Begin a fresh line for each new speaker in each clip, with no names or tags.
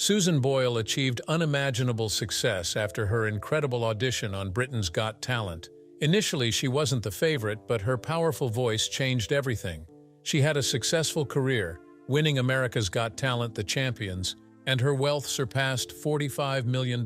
Susan Boyle achieved unimaginable success after her incredible audition on Britain's Got Talent. Initially, she wasn't the favorite, but her powerful voice changed everything. She had a successful career, winning America's Got Talent, The Champions, and her wealth surpassed $45 million.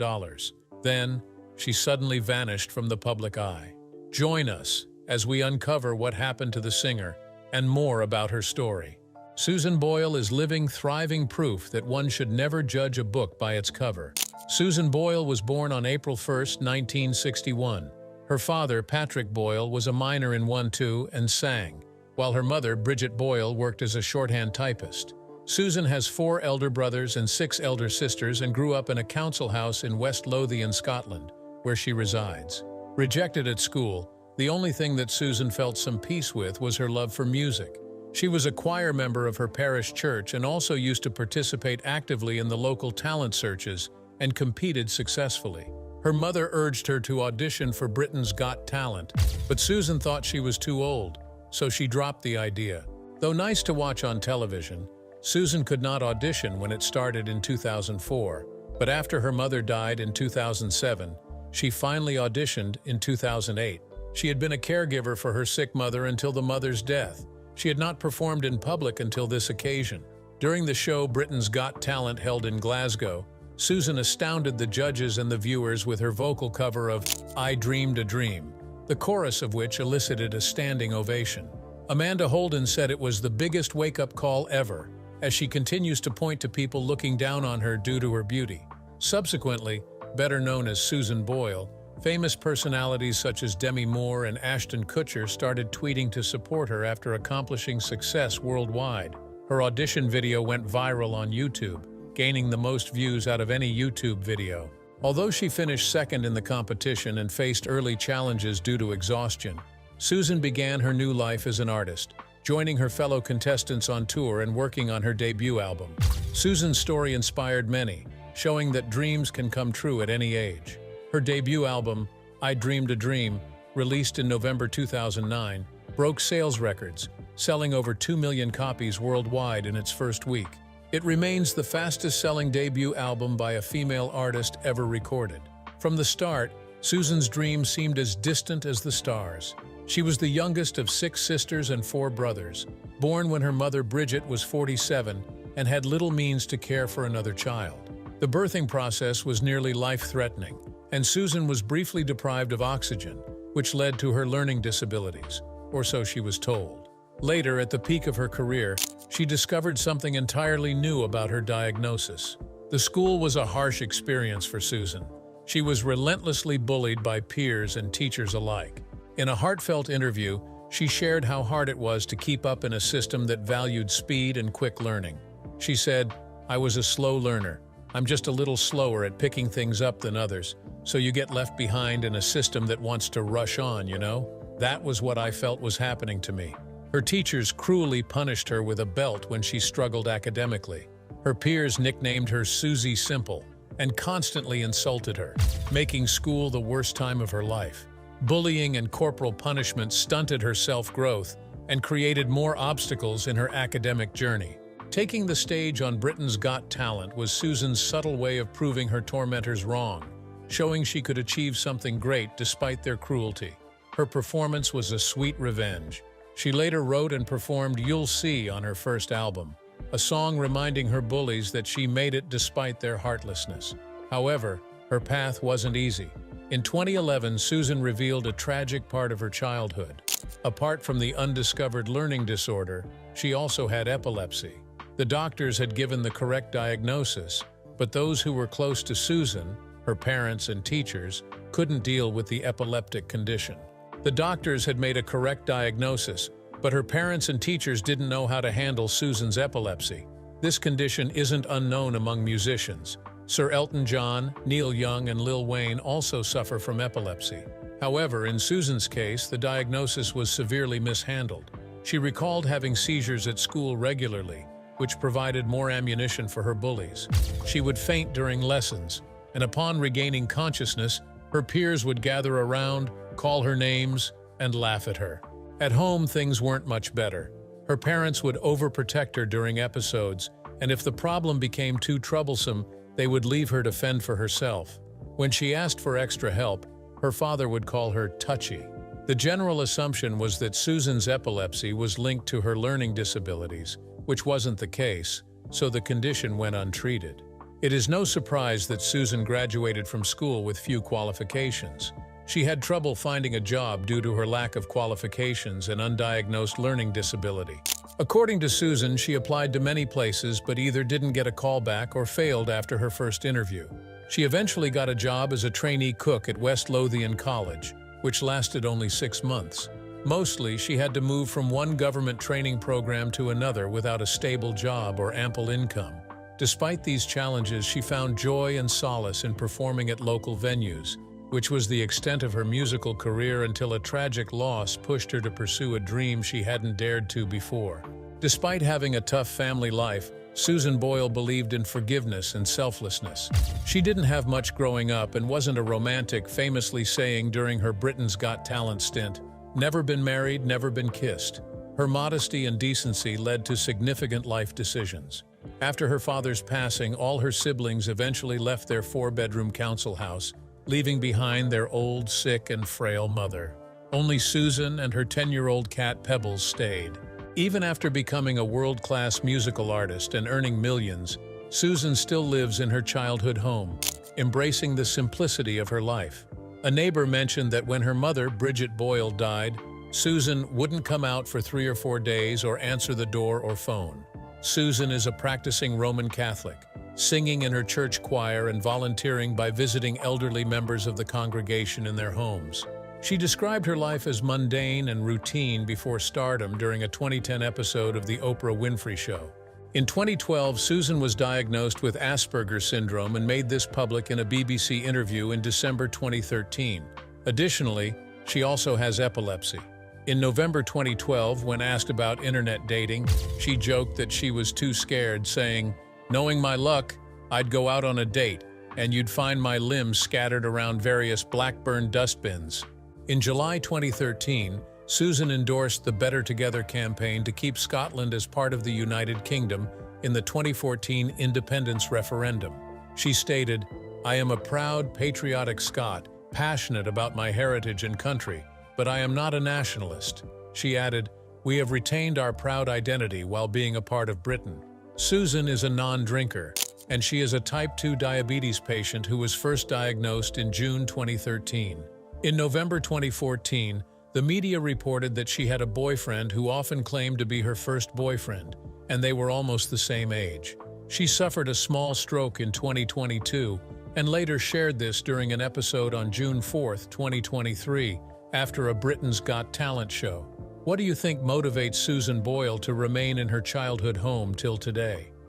Then, she suddenly vanished from the public eye. Join us as we uncover what happened to the singer and more about her story. Susan Boyle is living, thriving proof that one should never judge a book by its cover. Susan Boyle was born on April 1, 1961. Her father, Patrick Boyle, was a miner in 1-2 and sang, while her mother, Bridget Boyle, worked as a shorthand typist. Susan has 4 elder brothers and 6 elder sisters and grew up in a council house in West Lothian, Scotland, where she resides. Rejected at school, the only thing that Susan felt some peace with was her love for music. She was a choir member of her parish church and also used to participate actively in the local talent searches and competed successfully. Her mother urged her to audition for Britain's Got Talent, but Susan thought she was too old, so she dropped the idea. Though nice to watch on television, Susan could not audition when it started in 2004, but after her mother died in 2007, she finally auditioned in 2008. She had been a caregiver for her sick mother until the mother's death. She had not performed in public until this occasion. During the show Britain's Got Talent held in Glasgow, Susan astounded the judges and the viewers with her vocal cover of I Dreamed a Dream, the chorus of which elicited a standing ovation. Amanda Holden said it was the biggest wake-up call ever, as she continues to point to people looking down on her due to her beauty. Subsequently, better known as Susan Boyle, famous personalities such as Demi Moore and Ashton Kutcher started tweeting to support her after accomplishing success worldwide. Her audition video went viral on YouTube, gaining the most views out of any YouTube video. Although she finished second in the competition and faced early challenges due to exhaustion, Susan began her new life as an artist, joining her fellow contestants on tour and working on her debut album. Susan's story inspired many, showing that dreams can come true at any age. Her debut album, I Dreamed a Dream, released in November 2009, broke sales records, selling over 2 million copies worldwide in its first week. It remains the fastest-selling debut album by a female artist ever recorded. From the start, Susan's dream seemed as distant as the stars. She was the youngest of 6 sisters and 4 brothers, born when her mother Bridget was 47 and had little means to care for another child. The birthing process was nearly life-threatening, and Susan was briefly deprived of oxygen, which led to her learning disabilities, or so she was told. Later, at the peak of her career, she discovered something entirely new about her diagnosis. The school was a harsh experience for Susan. She was relentlessly bullied by peers and teachers alike. In a heartfelt interview, she shared how hard it was to keep up in a system that valued speed and quick learning. She said, "I was a slow learner. I'm just a little slower at picking things up than others, so you get left behind in a system that wants to rush on, you know? That was what I felt was happening to me." Her teachers cruelly punished her with a belt when she struggled academically. Her peers nicknamed her Susie Simple and constantly insulted her, making school the worst time of her life. Bullying and corporal punishment stunted her self-growth and created more obstacles in her academic journey. Taking the stage on Britain's Got Talent was Susan's subtle way of proving her tormentors wrong, showing she could achieve something great despite their cruelty. Her performance was a sweet revenge. She later wrote and performed You'll See on her first album, a song reminding her bullies that she made it despite their heartlessness. However, her path wasn't easy. In 2011, Susan revealed a tragic part of her childhood. Apart from the undiscovered learning disorder, she also had epilepsy. The doctors had given the correct diagnosis, but those who were close to Susan, her parents and teachers, couldn't deal with the epileptic condition. The doctors had made a correct diagnosis, but her parents and teachers didn't know how to handle Susan's epilepsy. This condition isn't unknown among musicians. Sir Elton John, Neil Young, and Lil Wayne also suffer from epilepsy. However, in Susan's case, the diagnosis was severely mishandled. She recalled having seizures at school regularly, which provided more ammunition for her bullies. She would faint during lessons, and upon regaining consciousness, her peers would gather around, call her names, and laugh at her. At home, things weren't much better. Her parents would overprotect her during episodes, and if the problem became too troublesome, They would leave her to fend for herself. When she asked for extra help, her father would call her touchy. The general assumption was that Susan's epilepsy was linked to her learning disabilities, which wasn't the case, so the condition went untreated. It is no surprise that Susan graduated from school with few qualifications. She had trouble finding a job due to her lack of qualifications and undiagnosed learning disability. According to Susan, she applied to many places but either didn't get a call back or failed after her first interview. She eventually got a job as a trainee cook at West Lothian College, which lasted only 6 months. Mostly, she had to move from one government training program to another without a stable job or ample income. Despite these challenges, she found joy and solace in performing at local venues, which was the extent of her musical career until a tragic loss pushed her to pursue a dream she hadn't dared to before. Despite having a tough family life, Susan Boyle believed in forgiveness and selflessness. She didn't have much growing up and wasn't a romantic, famously saying during her Britain's Got Talent stint, "Never been married, never been kissed." Her modesty and decency led to significant life decisions. After her father's passing, all her siblings eventually left their 4-bedroom council house, leaving behind their old, sick, and frail mother. Only Susan and her 10-year-old cat Pebbles stayed. Even after becoming a world-class musical artist and earning millions, Susan still lives in her childhood home, embracing the simplicity of her life. A neighbor mentioned that when her mother, Bridget Boyle, died, Susan wouldn't come out for 3 or 4 days or answer the door or phone. Susan is a practicing Roman Catholic, singing in her church choir and volunteering by visiting elderly members of the congregation in their homes. She described her life as mundane and routine before stardom during a 2010 episode of The Oprah Winfrey Show. In 2012, Susan was diagnosed with Asperger's syndrome and made this public in a BBC interview in December 2013. Additionally, she also has epilepsy. In November 2012, when asked about internet dating, she joked that she was too scared, saying, "Knowing my luck, I'd go out on a date, and you'd find my limbs scattered around various Blackburn dustbins." In July 2013, Susan endorsed the Better Together campaign to keep Scotland as part of the United Kingdom in the 2014 independence referendum. She stated, "I am a proud, patriotic Scot, passionate about my heritage and country, but I am not a nationalist." She added, "We have retained our proud identity while being a part of Britain." Susan is a non-drinker, and she is a type 2 diabetes patient who was first diagnosed in June 2013. In November 2014, the media reported that she had a boyfriend who often claimed to be her first boyfriend, and they were almost the same age. She suffered a small stroke in 2022 and later shared this during an episode on June 4, 2023, after a Britain's Got Talent show. What do you think motivates Susan Boyle to remain in her childhood home till today?